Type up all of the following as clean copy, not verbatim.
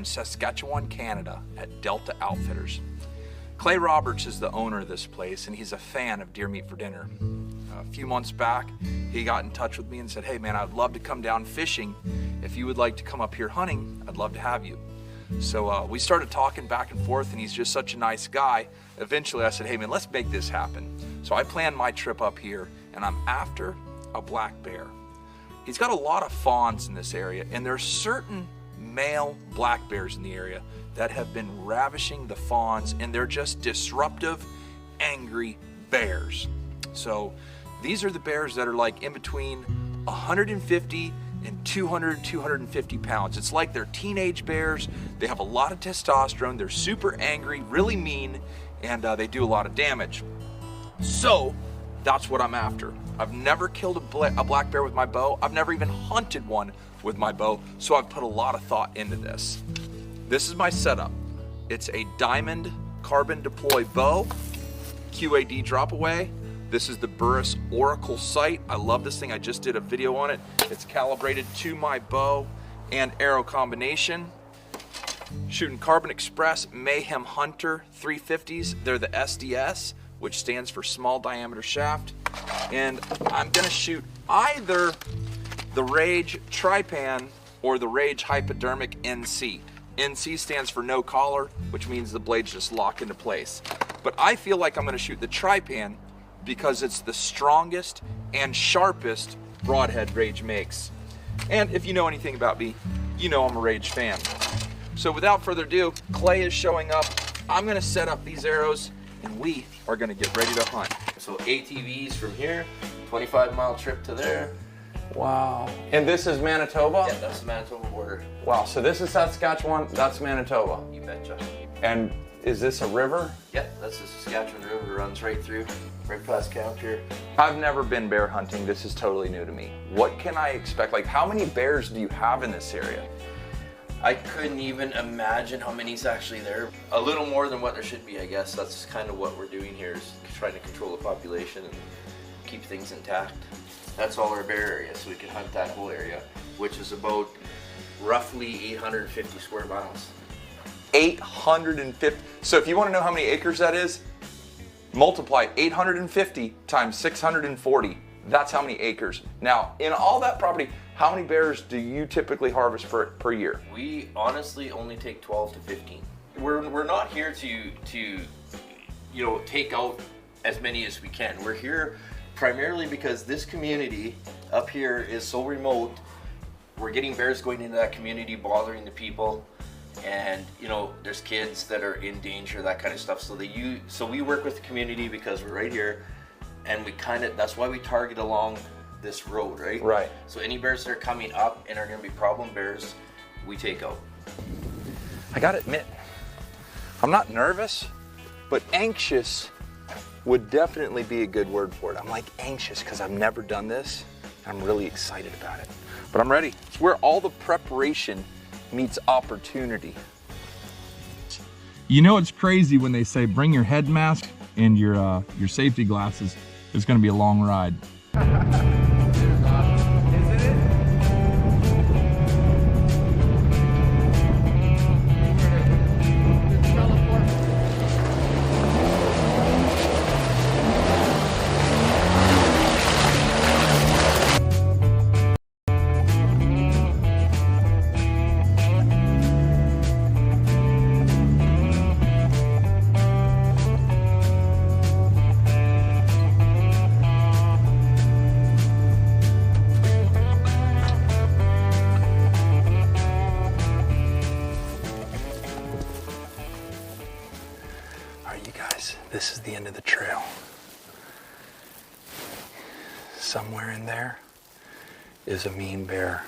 in Saskatchewan, Canada at Delta Outfitters. Clay Roberts is the owner of this place, and he's a fan of deer meat for dinner. A few months back, he got in touch with me and said, hey man, I'd love to come down fishing. If you would like to come up here hunting, I'd love to have you. So we started talking back and forth, and he's just such a nice guy. Eventually I said, hey man, let's make this happen. So I planned my trip up here, and I'm after a black bear. He's got a lot of fawns in this area, and there's certain male black bears in the area that have been ravishing the fawns, and they're just disruptive, angry bears. So these are the bears that are like in between 150 and 200, 250 pounds. It's like they're teenage bears. They have a lot of testosterone. They're super angry, really mean, and they do a lot of damage. So that's what I'm after. I've never killed a black bear with my bow. I've never even hunted one with my bow, so I've put a lot of thought into this. This is my setup. It's a diamond carbon deploy bow, QAD drop away. This is the Burris Oracle sight. I love this thing. I just did a video on it. It's calibrated to my bow and arrow combination. Shooting Carbon Express Mayhem Hunter 350s. They're the SDS, which stands for small diameter shaft. And I'm gonna shoot either the Rage Trypan or the Rage Hypodermic NC. NC stands for no collar, which means the blades just lock into place. But I feel like I'm gonna shoot the Trypan because it's the strongest and sharpest broadhead Rage makes. And if you know anything about me, you know I'm a Rage fan. So without further ado, Clay is showing up. I'm gonna set up these arrows, and we are gonna get ready to hunt. So ATVs from here, 25-mile trip to there. Wow. And this is Manitoba? Yeah, that's the Manitoba border. Wow, so this is Saskatchewan, that's Manitoba. You betcha. And is this a river? Yeah, that's the Saskatchewan River, runs right through, right past camp here. I've never been bear hunting, this is totally new to me. What can I expect? Like, how many bears do you have in this area? I couldn't even imagine how many's actually there. A little more than what there should be, I guess. That's kind of what we're doing here, is trying to control the population and keep things intact. That's all our bear area, so we can hunt that whole area, which is about roughly 850 square miles. 850. So if you want to know how many acres that is, multiply 850 times 640. That's how many acres. Now, in all that property, how many bears do you typically harvest per year? We honestly only take 12 to 15. We're not here to take out as many as we can. We're here primarily because this community up here is so remote. We're getting bears going into that community, bothering the people, and there's kids that are in danger, that kind of stuff. So we work with the community because we're right here, and that's why we target along this road, right? Right. So any bears that are coming up and are going to be problem bears, we take out. I gotta admit, I'm not nervous, but anxious would definitely be a good word for it. I'm like anxious because I've never done this. I'm really excited about it. But I'm ready. It's where all the preparation meets opportunity. You know it's crazy when they say bring your head mask and your safety glasses. It's gonna be a long ride. This is the end of the trail. Somewhere in there is a mean bear.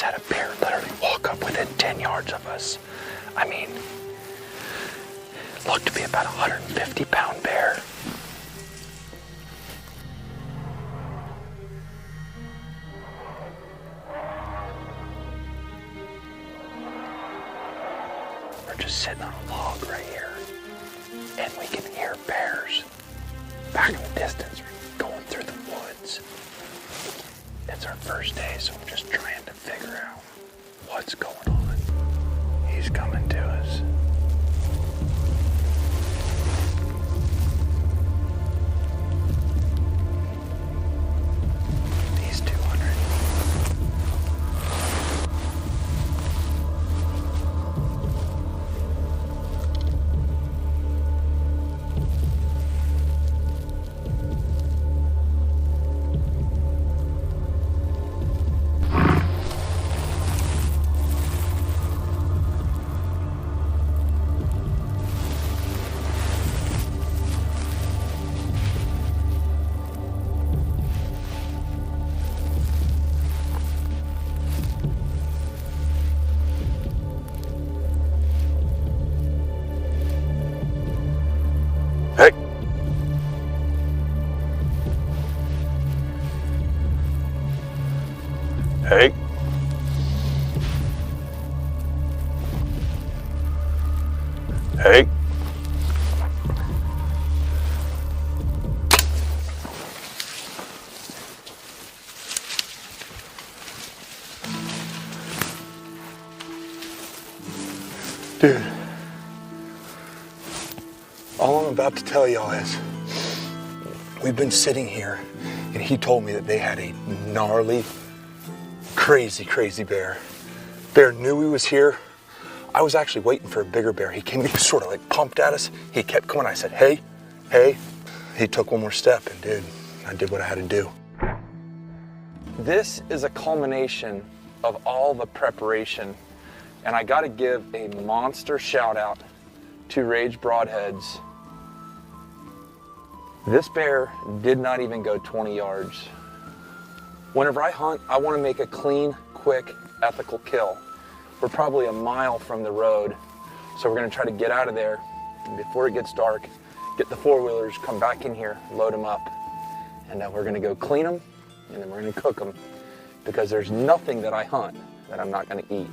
just had a bear literally walk up within 10 yards of us. I mean, it looked to be about a 150-pound bear. We're just sitting on a log right here, and we can hear bears back in the distance going through the woods. It's our first day, so I'm just trying to figure out what's going on. He's coming to us. He's 200. Hey. Hey. Hey. Dude. All I'm about to tell y'all is we've been sitting here and he told me that they had a gnarly, crazy bear. Bear knew he was here. I was actually waiting for a bigger bear. He came, he was sort of like pumped at us. He kept coming. I said, hey, hey. He took one more step and dude, I did what I had to do. This is a culmination of all the preparation, and I gotta give a monster shout out to Rage Broadheads. This bear did not even go 20 yards. Whenever I hunt, I want to make a clean, quick, ethical kill. We're probably a mile from the road, so we're going to try to get out of there before it gets dark, get the four-wheelers, come back in here, load them up, and we're going to go clean them, and then we're going to cook them, because there's nothing that I hunt that I'm not going to eat.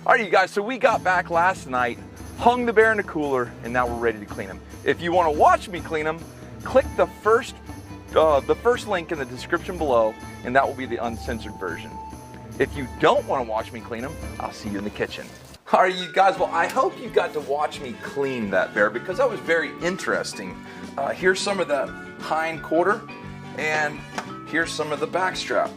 All right, you guys, so we got back last night, hung the bear in a cooler, and now we're ready to clean him. If you want to watch me clean him, click the first link in the description below, and that will be the uncensored version. If you don't want to watch me clean them, I'll see you in the kitchen. All right, you guys, well, I hope you got to watch me clean that bear because that was very interesting. Here's some of the hind quarter, and here's some of the back strap.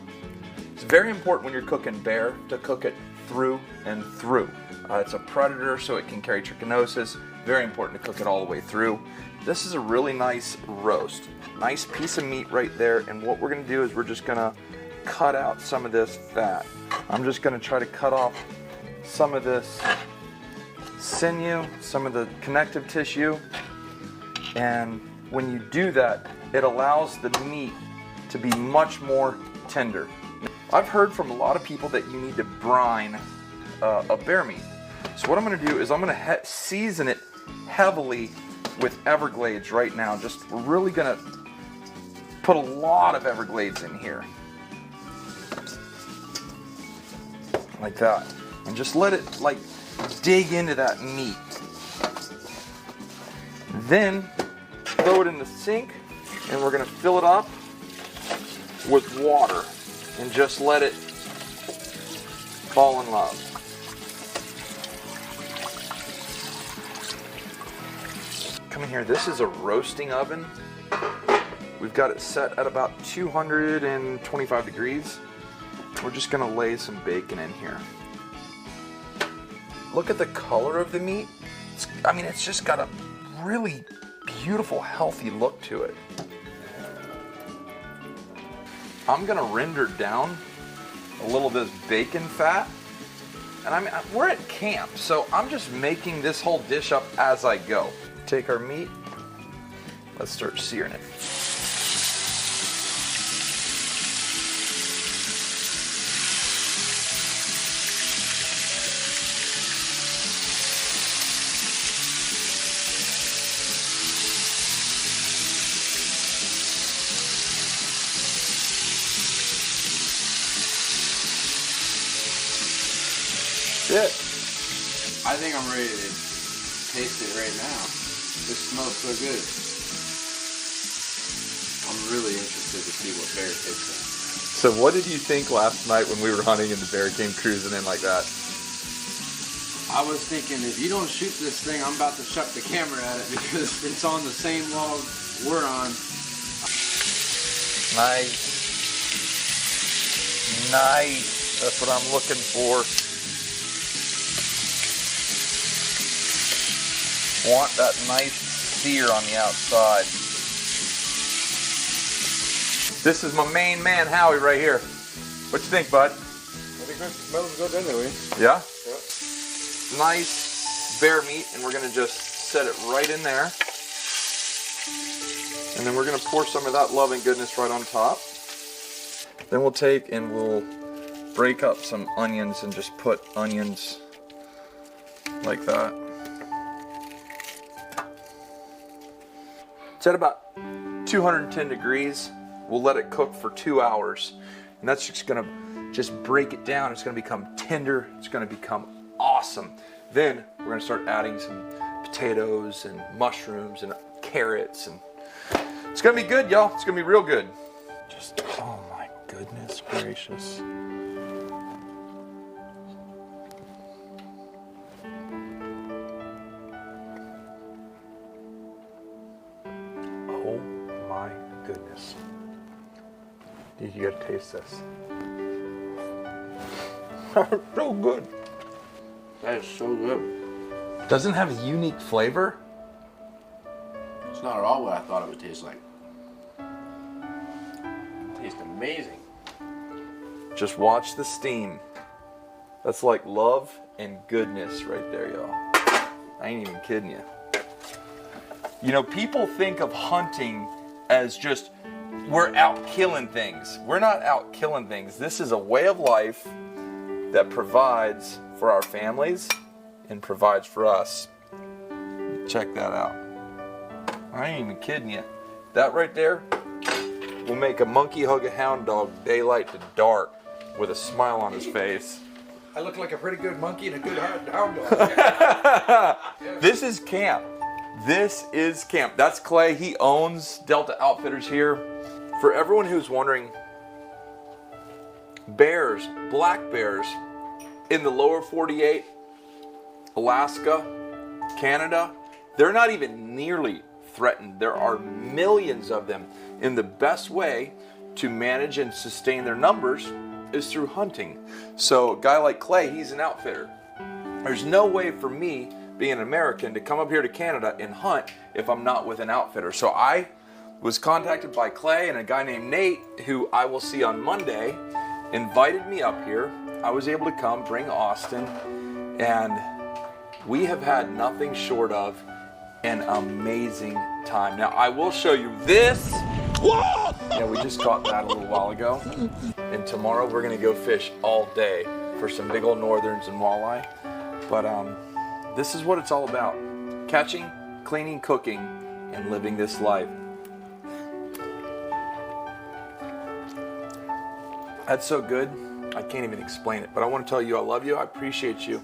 It's very important when you're cooking bear to cook it through and through. It's a predator, so it can carry trichinosis. Very important to cook it all the way through. This is a really nice roast. Nice piece of meat right there, and what we're gonna do is we're just gonna cut out some of this fat. I'm just gonna try to cut off some of this sinew, some of the connective tissue, and when you do that, it allows the meat to be much more tender. I've heard from a lot of people that you need to brine a bear meat. So what I'm gonna do is I'm gonna season it heavily with Everglades right now. We're really gonna put a lot of Everglades in here. Like that. And just let it like dig into that meat. Then throw it in the sink and we're gonna fill it up with water and just let it fall in love. Come in here, this is a roasting oven. We've got it set at about 225 degrees. We're just gonna lay some bacon in here. Look at the color of the meat. It's just got a really beautiful, healthy look to it. I'm gonna render down a little of this bacon fat. And we're at camp, so I'm just making this whole dish up as I go. Take our meat, let's start searing it. it. I think I'm ready to taste it right now. This smells so good. I'm really interested to see what bear tastes like. So what did you think last night when we were hunting and the bear came cruising in like that? I was thinking, if you don't shoot this thing, I'm about to chuck the camera at it because it's on the same log we're on. Nice. Nice. That's what I'm looking for. Want that nice sear on the outside. This is my main man, Howie, right here. What you think, bud? I think that smells good anyway. Yeah? Nice bear meat, and we're gonna just set it right in there. And then we're gonna pour some of that love and goodness right on top. Then we'll take and we'll break up some onions and just put onions like that. It's at about 210 degrees. We'll let it cook for 2 hours. And that's just gonna break it down. It's gonna become tender. It's gonna become awesome. Then we're gonna start adding some potatoes and mushrooms and carrots, and it's gonna be good, y'all. It's gonna be real good. Just, oh my goodness gracious. Oh my goodness. You gotta taste this. So good. That is so good. Doesn't it have a unique flavor? It's not at all what I thought it would taste like. It tastes amazing. Just watch the steam. That's like love and goodness right there, y'all. I ain't even kidding you. You know, people think of hunting as just, we're out killing things. We're not out killing things. This is a way of life that provides for our families and provides for us. Check that out. I ain't even kidding you. That right there will make a monkey hug a hound dog daylight to dark with a smile on his face. I look like a pretty good monkey and a good hound dog. This is camp. This is camp. That's Clay. He owns Delta Outfitters here. For everyone who's wondering, bears, black bears, in the lower 48, Alaska, Canada, they're not even nearly threatened. There are millions of them. And the best way to manage and sustain their numbers is through hunting. So a guy like Clay, he's an outfitter. There's no way for me, being an American, to come up here to Canada and hunt if I'm not with an outfitter. So I was contacted by Clay, and a guy named Nate, who I will see on Monday, invited me up here. I was able to come, bring Austin, and we have had nothing short of an amazing time. Now, I will show you this. Whoa! Yeah, we just caught that a little while ago. And tomorrow we're gonna go fish all day for some big old northerns and walleye. But this is what it's all about. Catching, cleaning, cooking, and living this life. That's so good, I can't even explain it. But I want to tell you I love you, I appreciate you.